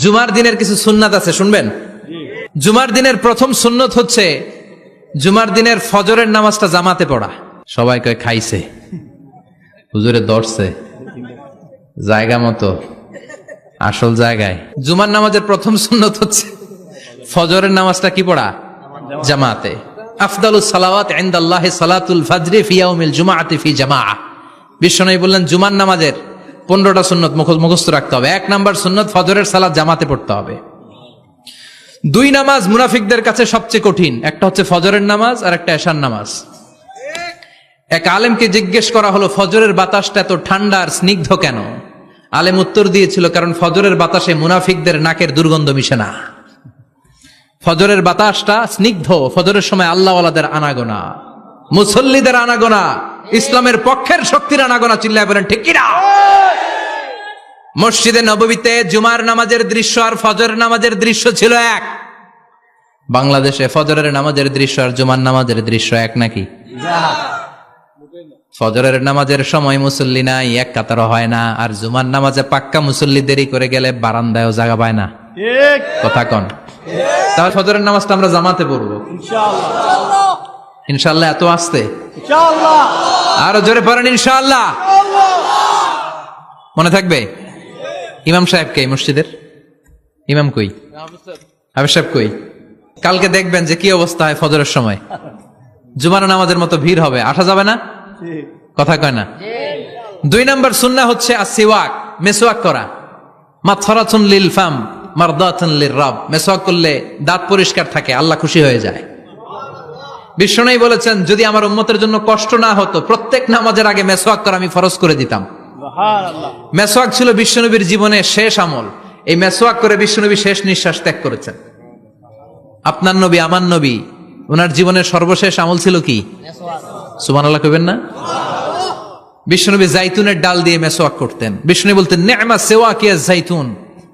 জুমার দিনের কিছু সুন্নাত আছে, শুনবেন? জুমার দিনের প্রথম সুন্নত হচ্ছে জুমার দিনের ফজরের নামাজটা জামাতে পড়া। সবাই কয় খাইছে, হুজুরে দর্শে জায়গা মতো আসল জায়গায়। জুমার নামাজের প্রথম সুন্নত হচ্ছে ফজরের নামাজটা কি পড়া? জামাতে। আফদালুস সালাওয়াত ইনদাল্লাহি সালাতুল ফাজরি ফি ইয়াউমিল জুমআতি ফি জামাআহ। বিশ্বনবী বললেন জুমার নামাজের 15টা সুন্নত মুখস্থ রাখতে হবে। 1 নাম্বার সুন্নত ফজরের সালাত জামাতে পড়তে হবে। 2 নামাজ মুনাফিকদের কাছে সবচেয়ে কঠিন, একটা হচ্ছে ফজরের নামাজ আর একটা এশার নামাজ। এক আলেমকে জিজ্ঞেস করা হলো ফজরের বাতাসটা এত ঠান্ডা আর স্নিগ্ধ কেন? আলেম উত্তর দিয়েছিল, কারণ ফজরের বাতাসে মুনাফিকদের নাকের দুর্গন্ধ মিশে না। ফজরের বাতাসটা স্নিগ্ধ, ফজরের সময় আল্লাহওয়ালাদের আনাগোনা, মুসল্লিদের আনাগোনা, ইসলামের পক্ষের শক্তির আনাগোনা। চিল্লায় বলেন ঠিক কিনা? মসজিদে নববীতে জুমার নামাজের দৃশ্য আর ফজরের নামাজের দৃশ্য ছিল এক। বাংলাদেশে ফজরের নামাজের দৃশ্য আর জুমার নামাজের দৃশ্য এক নাকি? ফজরের নামাজের সময় মুসল্লি নাই, এক কাতারও হয় না, আর জুমার নামাজে পাক্কা মুসল্লি দেরি করে গেলে বারান্দায়ও জায়গা পায় না। কথা কন? তাহলে ফজরের নামাজটা আমরা জামাতে পড়বো ইনশাআল্লাহ। ইনশাআল্লাহ এত আসতে ইনশাআল্লাহ, আরো জোরে পড়েন ইনশাআল্লাহ। মনে থাকবে? ইমাম সাহেব কে মসজিদের? ইমাম কই? হাফেজ সাহেব কই? কালকে দেখবেন যে কি অবস্থা হয় ফজরের সময়। জুমার নামাজের মতো ভিড় হবে, আসা যাবে না। কথা কয় না? 2 নাম্বার সুন্নাহ হচ্ছে আসওয়াক, মেসওয়াক করা। মাথরাতুন লিল ফাম মারদাতুন লির রব। মেসওয়াক করলে দাঁত পরিষ্কার থাকে, আল্লাহ খুশি হয়ে যায়। বিশ্বনবী বলেছেন, যদি আমার উম্মতের জন্য কষ্ট না হতো প্রত্যেক নামাজের আগে মেসওয়াক করা আমি ফরজ করে দিতাম। মেসওয়াক ছিল বিশ্বনবীর জীবনের শেষ আমল। এই মেসওয়াক করে বিশ্বনবী শেষ নিঃশ্বাস ত্যাগ করেছেন। আপনার নবী, আমার নবী, ওনার জীবনের সর্বশেষ আমল ছিল কি? সুবহানাল্লাহ কইবেন না? বিশ্বনবী জাইতুনের ডাল দিয়ে মেসওয়াক করতেন। বিশ্বনবী বলতেন, নি'মা সিওয়াকিয়া জাইতুন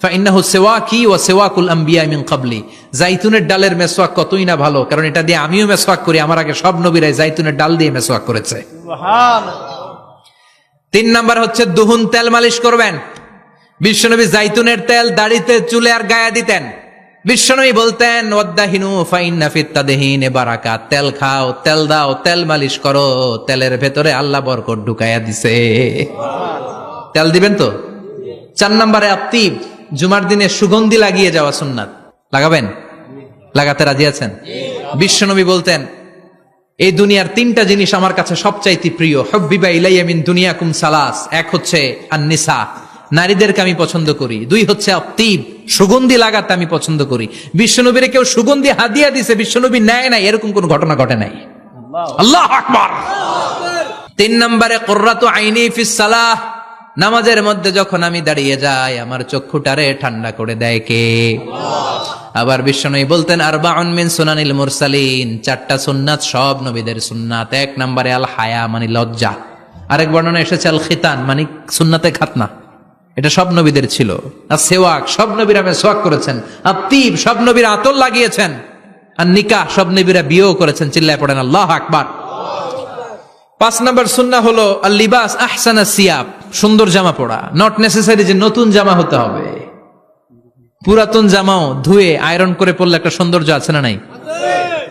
ফাইন্নাহু সিওয়াকি ওয়া সিওয়াকুল আম্বিয়া মিন ক্বাবলি। জাইতুনের ডালের মেসওয়াক কতই না ভালো, কারণ এটা দিয়ে আমিও মেসওয়াক করি, আমার আগে সব নবীরাই জাইতুনের ডাল দিয়ে মেসওয়াক করেছে। সুবহানাল্লাহ। 3 নাম্বার হচ্ছে দুহুন, তেল মালিশ করবেন। বিশ্বনবী জাইতুনের তেল দাড়িতে, চুলে আর গায়ে দিতেন। বিশ্বনবী বলতেন, ওয়াদাহিনু ফাইন্না ফিত তাদহিনে বারাকাত। তেল খাও, তেল দাও, তেল মালিশ করো, তেলের ভেতরে আল্লাহ বরকত ঢুকাইয়া দিছে। তেল দিবেন তো? 4 নম্বরে আত্তিব, জুমার দিনে সুগন্ধি লাগিয়ে যাওয়া সুন্নাত। লাগাবেন? লাগাতে রাজি আছেন? বিশ্বনবী বলতেন, এই দুনিয়ার 3টা জিনিস আমার কাছে সবচাইতে প্রিয়। হুব্বিবা ইলাইয়া মিন দুনিয়াকুম সালাস। 1 হচ্ছে আন-নিসা, নারীদেরকে আমি পছন্দ করি। 2 হচ্ছে আত্তিব, সুগন্ধি লাগাতে আমি পছন্দ করি। বিশ্বনবীরে কেউ সুগন্ধি হাদিয়া দিছে, বিশ্বনবী নেয় নাই, এরকম কোন ঘটনা ঘটে নাই। আল্লাহু আকবার। 3 নম্বরে কুররাতু আইনি ফিস সালাহ। নামাজের মধ্যে যখন আমি দাঁড়িয়ে যাই আমার চক্ষুটারে ঠান্ডা করে দেয় কে? আবার বিশ্বনবী বলতেন, আরবাউন মিন সুনানিল মুরসালিন। 4টা সুন্নাত সব নবীদের সুন্নাত। 1 নম্বরে আল হায়া, মানে লজ্জা। আরেক বর্ণনা এসেছে আল খিতান, মানে সুন্নাতে খাতনা, এটা সব নবীদের ছিল। আর সেওয়াক, সব নবীরা মেসওয়াক করেছেন। আত্তিব, সব নবীরা আতর লাগিয়েছেন। আর নিকাহ, সব নবীরা বিয়েও করেছেন। চিল্লায় পড়েন আল্লাহু আকবার। 5 নম্বর সুন্নাহ হলো আল লিবাস আহসানা সিয়াব, সুন্দর জামা পরা। নট নেসেসারি যে নতুন জামা হতে হবে, পুরাতন জামাও ধুয়ে আয়রন করে পরলে একটা সৌন্দর্য আছে না নাই?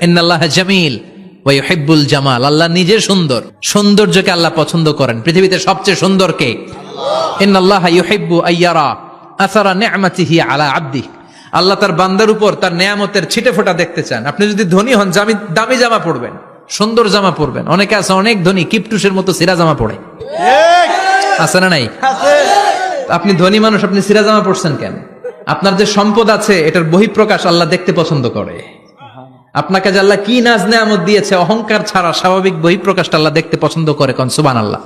ইন্নাল্লাহা জামিল ওয়া ইউহিব্বুল জামাল। আল্লাহ নিজে সুন্দর, সৌন্দর্যকে আল্লাহ পছন্দ করেন। পৃথিবীতে সবচেয়ে সুন্দর কে? ইন্নাল্লাহা ইউহিব্বু আইয়ারা আসারা নি'মাতিহি আলা আবদিহি। আল্লাহ তার বান্দার উপর তার নেয়ামতের ছিটেফোঁটা দেখতে চান। আপনি যদি ধনী হন, দামি জামা পরবেন, সুন্দর জামা পরবেন। অনেকে আছে অনেক ধনী, কিপটুসের মতো সিরা জামা পরে, আছে না নাই? আপনি ধনী মানুষ, আপনি সিরা জামা পরছেন কেন? আপনার যে সম্পদ আছে এটার বহিঃপ্রকাশ আল্লাহ দেখতে পছন্দ করে। আপনাকে যে আল্লাহ কি নাজ নেয়ামত দিয়েছে, অহংকার ছাড়া স্বাভাবিক বহিঃপ্রকাশটা আল্লাহ দেখতে পছন্দ করে। কোন সুবহানাল্লাহ।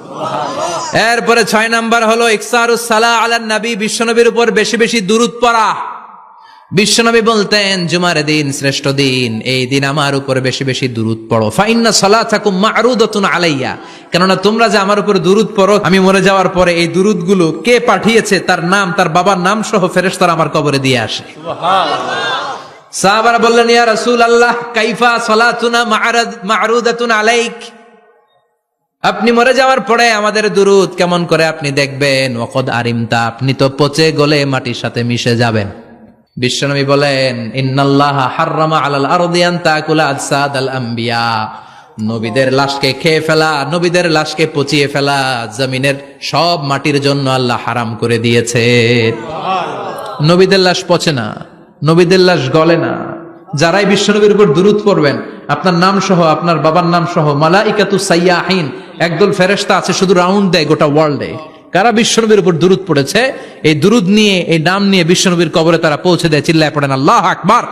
এরপরে 6 নাম্বার হলো ইকসারুস সালাহ আলান নবী, বিশ্বনবীর উপর বেশি বেশি দুরূদ পড়া। বিশ্বনবী বলতেন, জুমার দিন শ্রেষ্ঠ দিন, এই দিন আমার উপর বেশি বেশি দুরূদ পড়ো। ফাইন্না সালাতাকুম মা'রুদাতুন আলাইয়া। কেননা তোমরা যে আমার উপর দুরূদ পড়ো, আমি মরে যাওয়ার পরে এই দুরূদগুলো কে পাঠিয়েছে তার নাম, তার বাবার নাম সহ ফেরেশতারা আমার কবরে দিয়ে আসে। সুবহানাল্লাহ। সাহাবারা বললেন, ইয়া রাসূলুল্লাহ কাইফা সালাতুনা মা'রুদাতুন আলাইক। আপনি মরে যাওয়ার পরে আমাদের দুরূদ কেমন করে আপনি দেখবেন? ওয়াকাদ আরিমতা, আপনি তো পচে গলে মাটির সাথে মিশে যাবেন। বিশ্বনবী বলেন, ইন্নাল্লাহা হাররামা আলাল আরদি আন তাকুলা আজসাদাল আম্বিয়া, নবীদের লাশকে খেয়ে ফেলা, নবীদের লাশকে পচিয়ে ফেলা জমিনের সব মাটির জন্য আল্লাহ হারাম করে দিয়েছে। নবীদের লাশ পচে না, নবীদের লাশ গলে না। যারাই বিশ্বনবীর উপর দুরূদ পড়বেন, আপনার নাম সহ, আপনার বাবার নাম সহ, মালাইকাতু সাইয়াহিন, একদল ফেরেশতা আছে শুধু রাউন্ড দেয় গোটা ওয়ার্ল্ডে। কারা বিশ্বনবীর উপর দুরূদ পড়েছে, এই দুরূদ নিয়ে, এই নাম নিয়ে বিশ্বনবীর কবরে তারা পৌঁছে দেয়। চিল্লায় পড়েন আল্লাহু আকবার।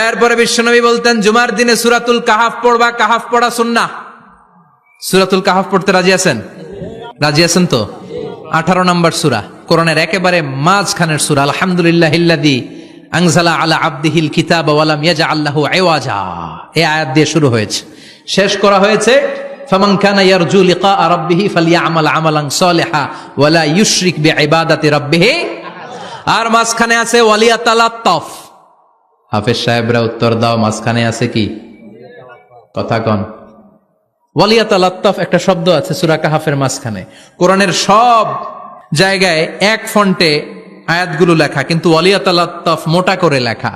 এরপরে বিশ্বনবী বলতেন, জুমার দিনে সূরাতুল কাহাফ পড়বা। কাহাফ পড়া সুন্নাহ। সূরাতুল কাহাফ পড়তে রাজি আছেন? রাজি আছেন তো? 18 নম্বর সূরা, কোরআনের একেবারে মাঝখানের সূরা। আলহামদুলিল্লাহিল্লাযী আনজালা আলা আবদিহিল কিতাবা ওয়া লাম ইয়াজআল লাহু ইওয়াজা, এই আয়াত দিয়ে শুরু হয়েছে, শেষ করা হয়েছে ফামান কানা ইয়ারজু লিকা রাব্বিহি ফালইআমাল আমালান সালিহা ওয়া লা ইউশরিক বিইবাদাতি রাব্বিহি। আর মাঝখানে আছে ওয়ালিয়াতালাত্তাফ। হাফেজ সাহেবরা উত্তর দাও, মাঝখানে আছে কি? কথা কন। ওয়ালিয়াতালাত্তাফ একটা শব্দ আছে সূরা কাহাফের মাঝখানে। কোরআনের সব জায়গায় এক ফন্টে আয়াতগুলো লেখা, কিন্তু ওয়ালিয়াতালাত্তাফ মোটা করে লেখা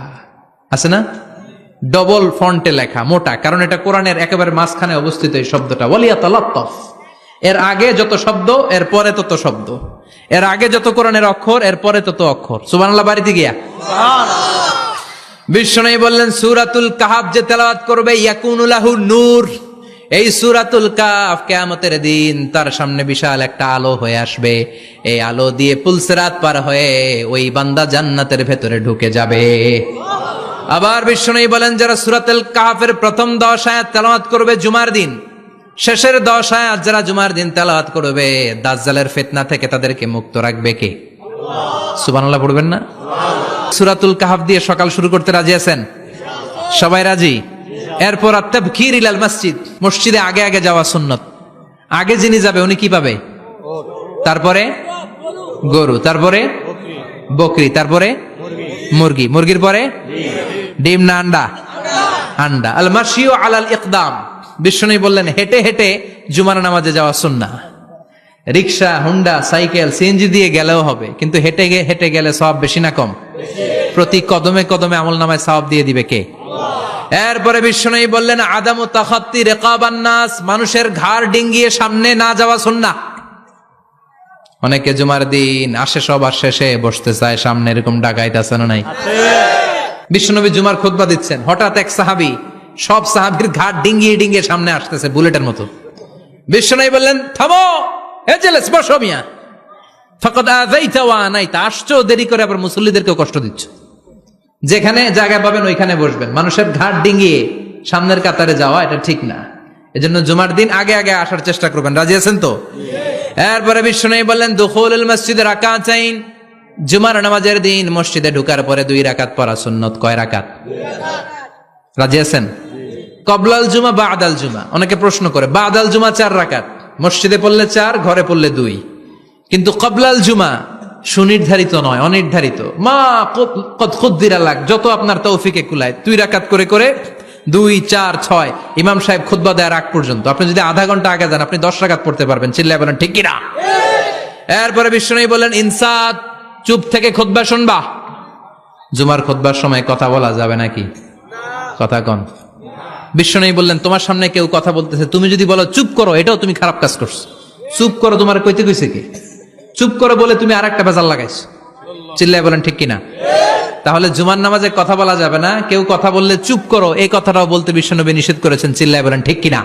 আছে না? ডবল ফন্টে লেখা, মোটা, কারণ এটা কোরআনের একেবারে মাঝখানে অবস্থিত এই শব্দটা ওয়ালিয়াতালাত্তাফ। এর আগে যত শব্দ, এর পরে তত শব্দ। এর আগে যত কোরআনের অক্ষর, এর পরে তত অক্ষর। সুবহানাল্লাহ বাড়িতে গিয়া বিশ্বনবী বললেন, সূরাতুল কাহাফ যে তেলাওয়াত করবে ইয়াকুনু লাহু নূর, এই সূরাতুল কাহাফ কিয়ামতের দিন তার সামনে বিশাল একটা আলো হয়ে আসবে। এই আলো দিয়ে পুলসিরাত পার হয়ে ওই বান্দা জান্নাতের ভেতরে ঢুকে যাবে। আবার বিশ্বনবী বলেন, যারা সূরাতুল কাহাফের প্রথম 10 আয়াত তেলাওয়াত করবে জুমার দিন, শেষের 10 আয়াত যারা জুমার দিন তেলাওয়াত করবে, দাজ্জালের ফিতনা থেকে তাদেরকে মুক্ত রাখবে কে? সুবহানাল্লাহ পড়বেন না? সূরাতুল কাহাফ দিয়ে সকাল শুরু করতে রাজি আছেন? সবাই রাজি? এরপর আত-তাবকির ইলাল মসজিদ, মসজিদে আগে আগে যাওয়া সুন্নাত। আগে যিনি যাবে উনি কি পাবে? তারপরে গরু, তারপরে বকরি, তারপরে মুরগি, মুরগির পরে ডিম না আন্ডা? আন্ডা। আল মাশিউ আলাল ইকদাম, বিশ্বনবী বললেন হেঁটে হেঁটে জুমার নামাজে যাওয়া সুন্নাহ। রিকশা, হুন্ডা, সাইকেল, সিএনজি দিয়ে গেলেও হবে, কিন্তু হেঁটে হেঁটে গেলে সওয়াব বেশি না কম? প্রতি কদমে কদমে আমলনামায় সওয়াব দিয়ে দিবে কে? এরপরে বিশ্বনবী বললেন, আদামু তাখাত্তি রিকাবান নাস, মানুষের ঘাড় ডিঙ্গিয়ে সামনে না যাওয়া সুন্নাহ। অনেকে জুমার দিন আসে, সবার শেষে বসতে চায় সামনে, এরকম ডাকাইত আছে না নাই? বিশ্বনবী জুমার খুতবা দিচ্ছেন, হঠাৎ এক সাহাবী সব সাহাবীর ঘাড় ডিঙ্গিয়ে ডিঙ্গিয়ে সামনে আসতেছে বুলেটের মতো। বিশ্বনবী বললেন, থামো, এজেলেস, বসো মিয়া। ফাকাদ আযাইতা ওয়া আনাইতা, আসছো দেরি করে, আবার মুসল্লিদেরকেও কষ্ট দিচ্ছ। যেখানে জায়গা পাবেন ওইখানে বসবেন। মানুষের ঘাড় ডিঙ্গিয়ে সামনের কাতারে যাওয়া এটা ঠিক না। এজন্য জুমার দিন আগে আগে আসার চেষ্টা করবেন। রাজি আছেন তো? এরপরে বিশ্বনবী বললেন, দুখুলুল মসজিদে রাকাতাইন, জুমার নামাজের দিন মসজিদে ঢোকার পরে 2 রাকাত পড়া সুন্নাত। কয় রাকাত? রাজি আছেন? কবলাল জুমা, বাদাল জুমা। অনেকে প্রশ্ন করে, বাদাল জুমা 4 রাকাত, মসজিদে পড়লে 4, ঘরে পড়লে 2। কিন্তু কবলাল জুমা সুনির্ধারিত নয়, অনির্ধারিত। মা কদ খুদ্দিরা লাক, যত আপনার তৌফিকে কুলায় 2 রাকাত করে করে 2, 4, 6 ইমাম সাহেব খুতবা দেওয়ার আগ পর্যন্ত। আপনি যদি আধা ঘন্টা আগে যান, আপনি 10 রাকাত পড়তে পারবেন। চিল্লায় বলেন ঠিক কি না? এরপরে বিশ্বনবী বললেন, ইনসাত, চুপ থেকে খুতবা শুনবা। জুমার খুতবার সময় কথা বলা যাবে নাকি? কথা কন। বিশ্বনবী বললেন, তোমার সামনে কেউ কথা বলতেছে, তুমি যদি বলো চুপ করো, এটাও তুমি খারাপ কাজ করছো। চুপ করো তোমার কইতে কইছে কি? চুপ করো বলে তুমি আরেকটা ভেজাল লাগাইছো। চিল্লায় বলেন ঠিক কিনা? তাহলে জুমার নামাজে কথা বলা যাবে না। কেউ কথা বললে চুপ করো, এই কথাটাও বলতে বিশ্বনবী নিষেধ করেছেন। চিল্লায় বলেন ঠিক কিনা?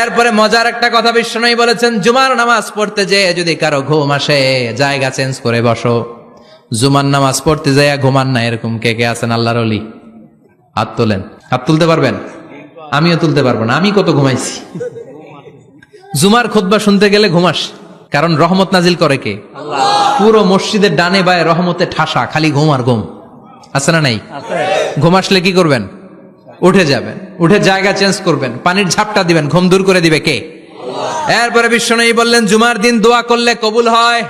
এরপরে মজার একটা কথা বিশ্বনবী বলেছেন, জুমার নামাজ পড়তে যেয়ে যদি কারো ঘুম আসে, জায়গা চেঞ্জ করে বসো। জুমার নামাজ পড়তে যেয়ে ঘুমান না, এরকম কে কে আছেন আল্লাহর ওলি? হাত তোলেন। হাত তুলতে পারবেন? আমিও তুলতে পারবো না, আমি কত ঘুমাইছি। জুমার খুতবা শুনতে গেলে ঘুমাস, কারণ রহমত নাজিল করে কে? পুরো মসজিদের ডানে বায়ে রহমতে ঠাসা, খালি ঘুম আর ঘুম। আছে না নাই? ঘুম আসলে কি করবেন? উঠে যাবেন, উঠে জায়গা চেঞ্জ করবেন, পানির ঝাপটা দিবেন, ঘুম দূর করে দিবে কে? এরপরে বিশ্বনবী বললেন, জুমার দিন দোয়া করলে কবুল হয়।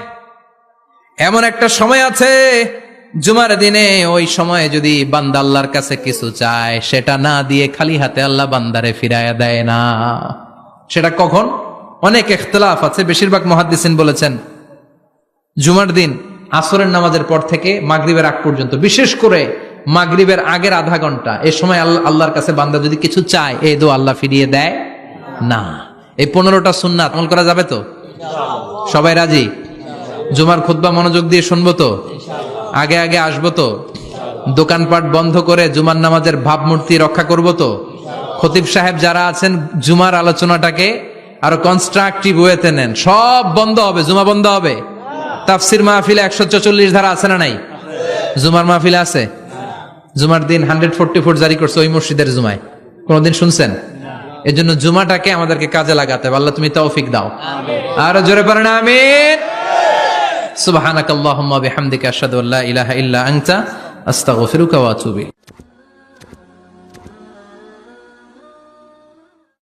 এমন একটা সময় আছে জুমার দিনে, ওই সময়ে যদি বান্দা আল্লাহর কাছে কিছু চায়, সেটা না দিয়ে খালি হাতে আল্লাহ বান্দারে ফিরাইয়া দেয় না। সেটা কখন? অনেক ইখতিলাফ আছে। বেশিরভাগ মুহাদ্দিসিন বলেছেন জুমার দিন আসরের নামাজের পর থেকে মাগরিবের আগ পর্যন্ত, বিশেষ করে মাগরিবের আগের আধা ঘন্টা, এই সময় আল্লাহর কাছে বান্দা যদি কিছু চায় এই দোয়া আল্লাহ ফিরিয়ে দেয় না। এই 15টা সুন্নাত আমল করা যাবে তো? সবাই রাজি? জুমার খুতবা মনোযোগ দিয়ে শুনবো তো? আগে আগে আসবো তো? দোকানপাট বন্ধ করে জুমার নামাজের ভাবমূর্তি রক্ষা করবো তো? খতিব সাহেব যারা আছেন জুমার আলোচনাটাকে আরো কনস্ট্রাকটিভ ওয়েতে নেন। সব বন্ধ হবে, জুমা বন্ধ হবে। তাফসির মাহফিলে 144 ধারা আছে না নাই? জুমার মাহফিলে আছে? জুমার দিন 144 জারি করছে ওই মসজিদের জুমায়, কোনদিন শুনছেন? এর জন্য জুমাটাকে আমাদেরকে কাজে লাগাতে হবে। আল্লাহ তুমি তৌফিক দাও। আর জোরে পড়েন আমিন। সুবহানাকাল্লাহুম্মা বিহামদিকা আশহাদু আল্লা ইলাহা ইল্লা আনতা আস্তাগফিরুকা ওয়া আতুবু ইলাইক।